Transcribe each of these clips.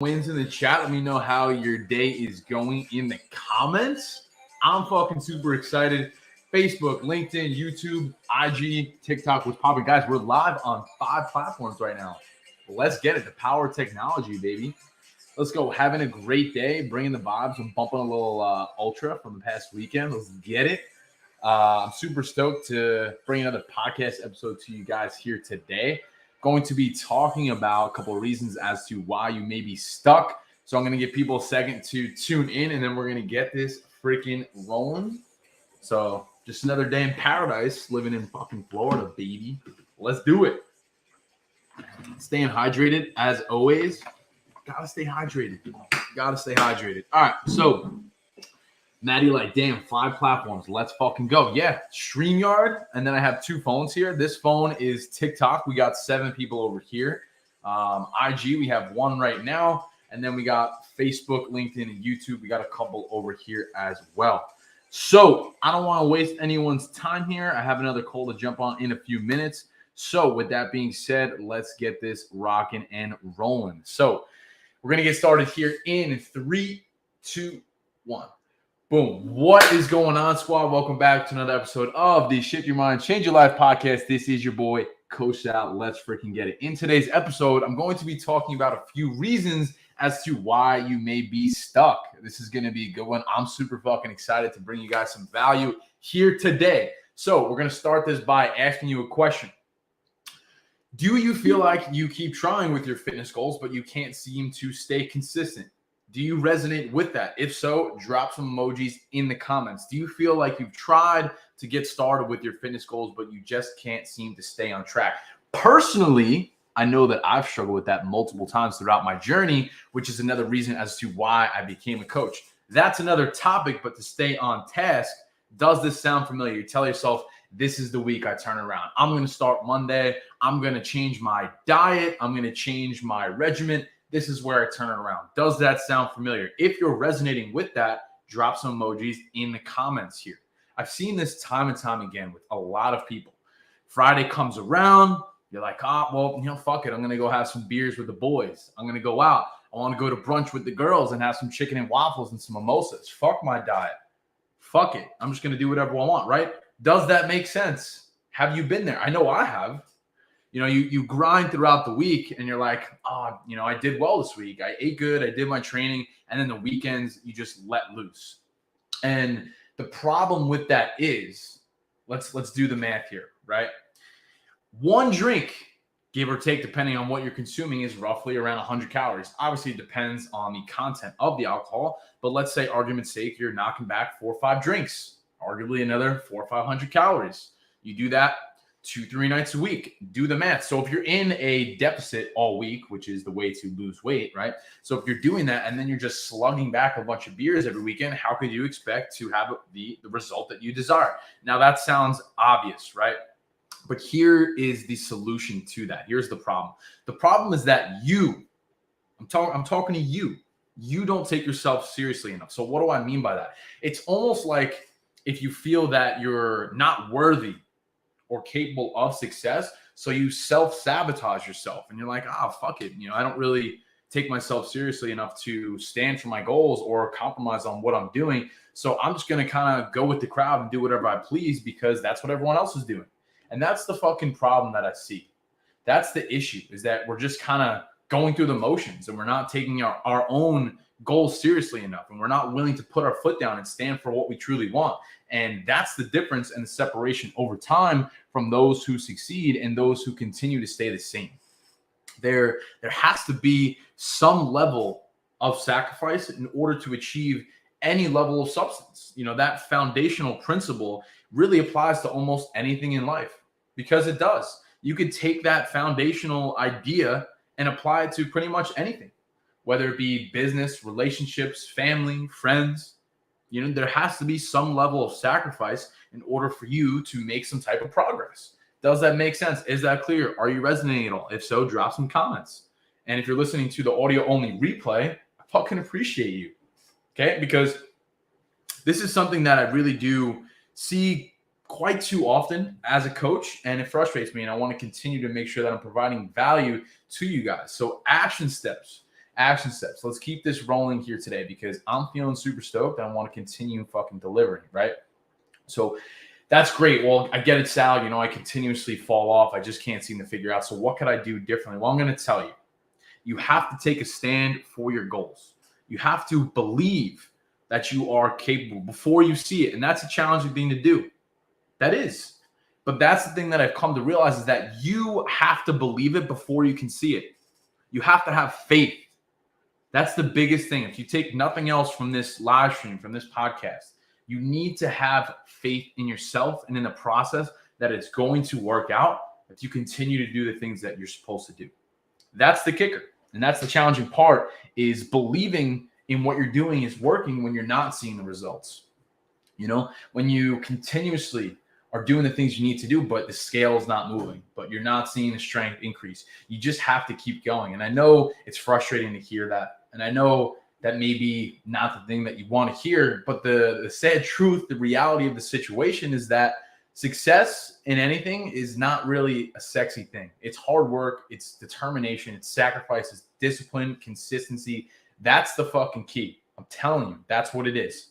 Wins in the chat. Let me know how your day is going in the comments. I'm fucking super excited. Facebook, LinkedIn, YouTube, IG, TikTok was popping. Guys, we're live on 5 platforms right now. Let's get it. The power of technology, baby. Let's go. Having a great day, bringing the vibes. I'm bumping a little Ultra from the past weekend. Let's get it. I'm super stoked to bring another podcast episode to you guys here today. Going to be talking about a couple of reasons as to why you may be stuck. So I'm going to give people a second to tune in, and then we're going to get this freaking rolling. So just another day in paradise, living in fucking Florida, baby. Let's do it. Staying hydrated as always. Gotta stay hydrated. Gotta stay hydrated. All right, so Maddie, like, damn, 5 platforms. Let's fucking go. Yeah, StreamYard. And then I have 2 phones here. This phone is TikTok. We got 7 people over here. IG, we have 1 right now. And then we got Facebook, LinkedIn, and YouTube. We got a couple over here as well. So I don't want to waste anyone's time here. I have another call to jump on in a few minutes. So with that being said, let's get this rocking and rolling. So we're going to get started here in 3, 2, 1. Boom. What is going on, squad? Welcome back to another episode of the Shift Your Mind, Change Your Life podcast. This is your boy, Coach Sal. Let's freaking get it. In today's episode, I'm going to be talking about a few reasons as to why you may be stuck. This is going to be a good one. I'm super fucking excited to bring you guys some value here today. So we're going to start this by asking you a question. Do you feel like you keep trying with your fitness goals, but you can't seem to stay consistent? Do you resonate with that? If so, drop some emojis in the comments. Do you feel like you've tried to get started with your fitness goals, but you just can't seem to stay on track? Personally, I know that I've struggled with that multiple times throughout my journey, which is another reason as to why I became a coach. That's another topic, but to stay on task, does this sound familiar? You tell yourself, this is the week I turn around. I'm going to start Monday. I'm going to change my diet. I'm going to change my regimen. This is where I turn it around. Does that sound familiar? If you're resonating with that, drop some emojis in the comments here. I've seen this time and time again with a lot of people. Friday comes around. You're like, fuck it. I'm going to go have some beers with the boys. I'm going to go out. I want to go to brunch with the girls and have some chicken and waffles and some mimosas. Fuck my diet. Fuck it. I'm just going to do whatever I want, right? Does that make sense? Have you been there? I know I have. You know, you grind throughout the week and you're like, I did well this week. I ate good. I did my training. And then the weekends, you just let loose. And the problem with that is, let's do the math here, right? 1 drink, give or take, depending on what you're consuming, is roughly around 100 calories. Obviously, it depends on the content of the alcohol. But let's say, argument's sake, you're knocking back 4 or 5 drinks, arguably another 400 or 500 calories. You do that 2-3 nights a week. Do the math. So if you're in a deficit all week, which is the way to lose weight, right? So if you're doing that and then you're just slugging back a bunch of beers every weekend, how could you expect to have the result that you desire? Now that sounds obvious, right? But here is the solution to that. Here's the problem. The problem is that I'm talking to you don't take yourself seriously enough. So what do I mean by that? It's almost like if you feel that you're not worthy or capable of success, so you self-sabotage yourself and you're like, fuck it. I don't really take myself seriously enough to stand for my goals or compromise on what I'm doing. So I'm just going to kind of go with the crowd and do whatever I please because that's what everyone else is doing. And that's the fucking problem that I see. That's the issue, is that we're just kind of going through the motions and we're not taking our own goals seriously enough. And we're not willing to put our foot down and stand for what we truly want. And that's the difference and the separation over time from those who succeed and those who continue to stay the same. There has to be some level of sacrifice in order to achieve any level of substance. That foundational principle really applies to almost anything in life because it does. You could take that foundational idea and apply it to pretty much anything, whether it be business, relationships, family, friends. There has to be some level of sacrifice in order for you to make some type of progress. Does that make sense? Is that clear? Are you resonating at all? If so, drop some comments. And if you're listening to the audio only replay, I fucking appreciate you. Okay? Because this is something that I really do see quite too often as a coach, and it frustrates me. And I want to continue to make sure that I'm providing value to you guys. So action steps action steps. Let's keep this rolling here today because I'm feeling super stoked and I want to continue fucking delivering, right? So that's great. Well, I get it, Sal. You know, I continuously fall off. I just can't seem to figure out. So what could I do differently? Well, I'm going to tell you. You have to take a stand for your goals. You have to believe that you are capable before you see it. And that's a challenging thing to do. That is. But that's the thing that I've come to realize is that you have to believe it before you can see it. You have to have faith. That's the biggest thing. If you take nothing else from this live stream, from this podcast, you need to have faith in yourself and in the process that it's going to work out if you continue to do the things that you're supposed to do. That's the kicker. And that's the challenging part, is believing in what you're doing is working when you're not seeing the results. You know, when you continuously are doing the things you need to do, but the scale is not moving, but you're not seeing the strength increase. You just have to keep going. And I know it's frustrating to hear that. And I know that may be not the thing that you want to hear, but the sad truth, the reality of the situation is that success in anything is not really a sexy thing. It's hard work. It's determination. It's sacrifice. It's discipline, consistency. That's the fucking key. I'm telling you, that's what it is.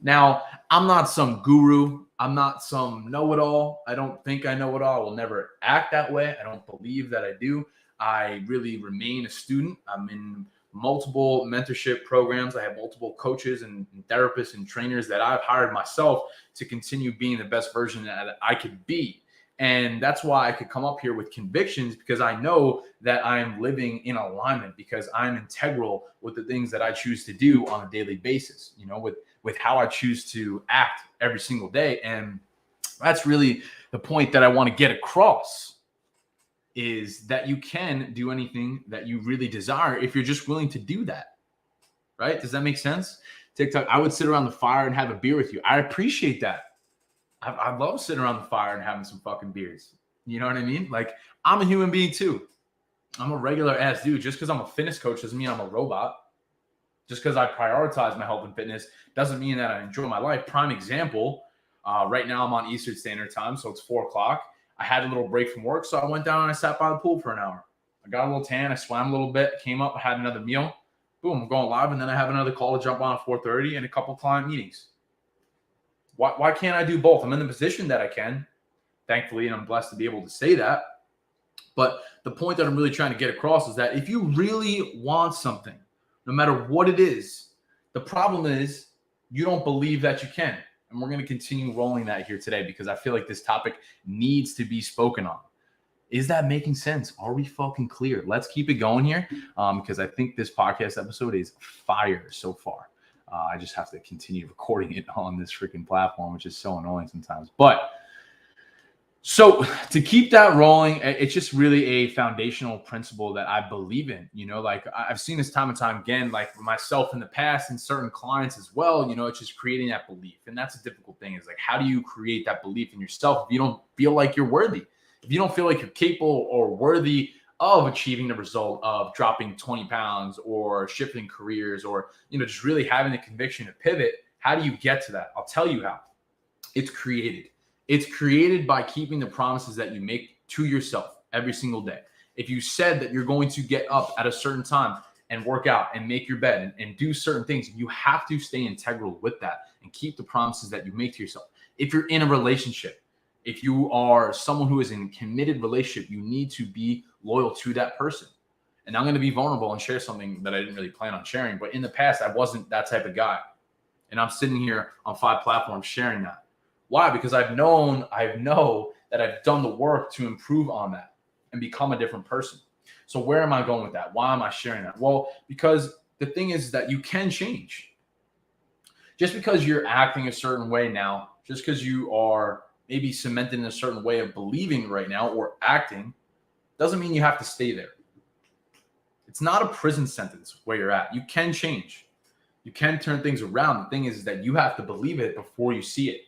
Now, I'm not some guru. I'm not some know-it-all. I don't think I know it all. I will never act that way. I don't believe that I do. I really remain a student. I'm in multiple mentorship programs. I have multiple coaches and therapists and trainers that I've hired myself to continue being the best version that I could be. And that's why I could come up here with convictions, because I know that I'm living in alignment, because I'm integral with the things that I choose to do on a daily basis, you know, with how I choose to act every single day. And that's really the point that I want to get across, is that you can do anything that you really desire if you're just willing to do that. Right? Does that make sense? TikTok, I would sit around the fire and have a beer with you. I appreciate that. I love sitting around the fire and having some fucking beers. You know what I mean? Like, I'm a human being too. I'm a regular ass dude. Just because I'm a fitness coach doesn't mean I'm a robot. Just because I prioritize my health and fitness doesn't mean that I enjoy my life. Prime example, right now I'm on Eastern Standard Time, so it's 4 o'clock. I had a little break from work, so I went down and I sat by the pool for an hour. I got a little tan. I swam a little bit, came up, I had another meal. Boom, I'm going live, and then I have another call to jump on at 4:30 and a couple client meetings. Why can't I do both? I'm in the position that I can, thankfully, and I'm blessed to be able to say that. But the point that I'm really trying to get across is that if you really want something, no matter what it is, the problem is you don't believe that you can. And we're going to continue rolling that here today, because I feel like this topic needs to be spoken on. Is that making sense? Are we fucking clear? Let's keep it going here, because I think this podcast episode is fire so far. I just have to continue recording it on this freaking platform, which is so annoying sometimes. But so to keep that rolling, it's just really a foundational principle that I believe in. You know, like I've seen this time and time again, like myself in the past and certain clients as well. You know, it's just creating that belief. And that's a difficult thing, is like, how do you create that belief in yourself if you don't feel like you're worthy? If you don't feel like you're capable or worthy of achieving the result of dropping 20 pounds or shifting careers, or, you know, just really having the conviction to pivot, how do you get to that? I'll tell you how. It's created. It's created by keeping the promises that you make to yourself every single day. If you said that you're going to get up at a certain time and work out and make your bed and do certain things, you have to stay integral with that and keep the promises that you make to yourself. If you're in a relationship, if you are someone who is in a committed relationship, you need to be loyal to that person. And I'm going to be vulnerable and share something that I didn't really plan on sharing, but in the past, I wasn't that type of guy. And I'm sitting here on 5 platforms sharing that. Why? Because I know that I've done the work to improve on that and become a different person. So where am I going with that? Why am I sharing that? Well, because the thing is that you can change. Just because you're acting a certain way now, just because you are maybe cemented in a certain way of believing right now or acting, doesn't mean you have to stay there. It's not a prison sentence where you're at. You can change. You can turn things around. The thing is that you have to believe it before you see it.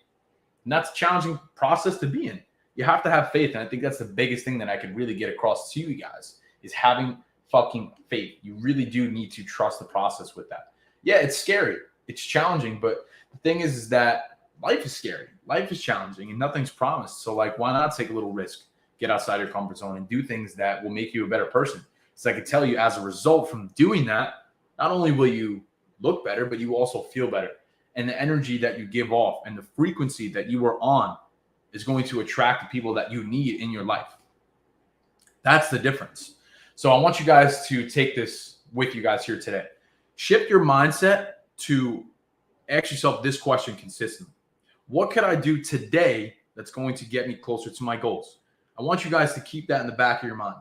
And that's a challenging process to be in. You have to have faith. And I think that's the biggest thing that I could really get across to you guys, is having fucking faith. You really do need to trust the process with that. Yeah, it's scary. It's challenging. But the thing is that life is scary. Life is challenging and nothing's promised. So like, why not take a little risk, get outside your comfort zone and do things that will make you a better person? So I can tell you, as a result from doing that, not only will you look better, but you also feel better. And the energy that you give off and the frequency that you are on is going to attract the people that you need in your life. That's the difference. So I want you guys to take this with you guys here today. Shift your mindset to ask yourself this question consistently. What could I do today that's going to get me closer to my goals? I want you guys to keep that in the back of your mind.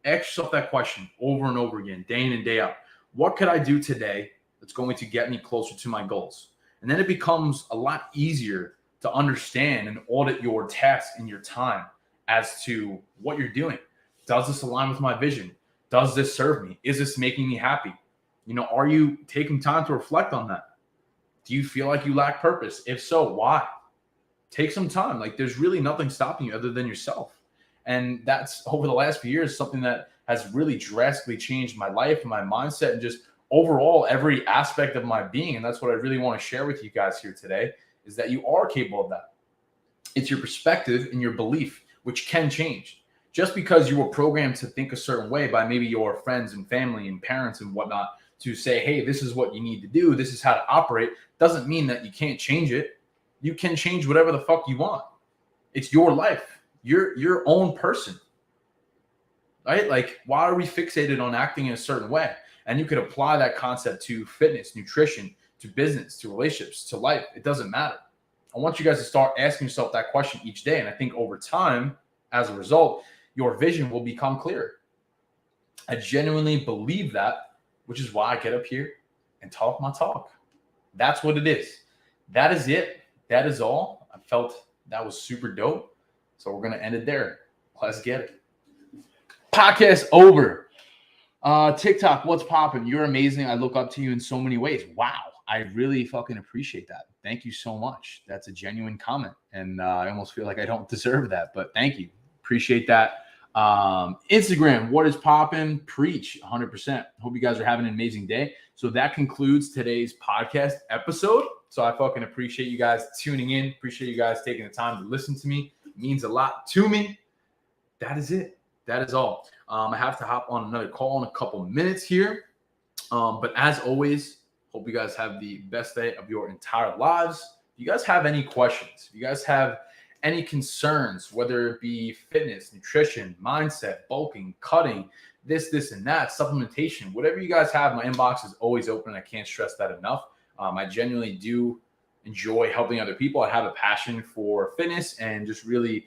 Ask yourself that question over and over again, day in and day out. What could I do today that's going to get me closer to my goals? And then it becomes a lot easier to understand and audit your tasks and your time as to what you're doing. Does this align with my vision? Does this serve me? Is this making me happy? Are you taking time to reflect on that? Do you feel like you lack purpose? If so, why? Take some time. Like, there's really nothing stopping you other than yourself. And that's, over the last few years, something that has really drastically changed my life and my mindset and just overall every aspect of my being. And that's what I really want to share with you guys here today, is that you are capable of that. It's your perspective and your belief, which can change. Just because you were programmed to think a certain way by maybe your friends and family and parents and whatnot to say, hey, this is what you need to do, this is how to operate, doesn't mean that you can't change it. You can change whatever the fuck you want. It's your life. You're your own person, right? Like, why are we fixated on acting in a certain way? And you could apply that concept to fitness, nutrition, to business, to relationships, to life. It doesn't matter. I want you guys to start asking yourself that question each day. And I think over time, as a result, your vision will become clearer. I genuinely believe that, which is why I get up here and talk my talk. That's what it is. That is it. That is all. I felt that was super dope. So we're going to end it there. Let's get it. Podcast over. TikTok, what's popping? You're amazing. I look up to you in so many ways. Wow. I really fucking appreciate that. Thank you so much. That's a genuine comment. And I almost feel like I don't deserve that, but thank you. Appreciate that. Instagram, what is popping? Preach 100%. Hope you guys are having an amazing day. So that concludes today's podcast episode. So I fucking appreciate you guys tuning in. Appreciate you guys taking the time to listen to me. It means a lot to me. That is it. That is all. I have to hop on another call in a couple minutes here. But as always, hope you guys have the best day of your entire lives. If you guys have any questions, if you guys have any concerns, whether it be fitness, nutrition, mindset, bulking, cutting, this, and that, supplementation, whatever you guys have, my inbox is always open. I can't stress that enough. I genuinely do enjoy helping other people. I have a passion for fitness and just really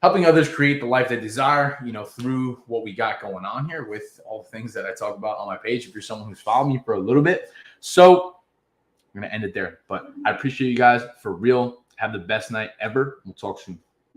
helping others create the life they desire, through what we got going on here with all the things that I talk about on my page, if you're someone who's followed me for a little bit. So I'm going to end it there. But I appreciate you guys for real. Have the best night ever. We'll talk soon.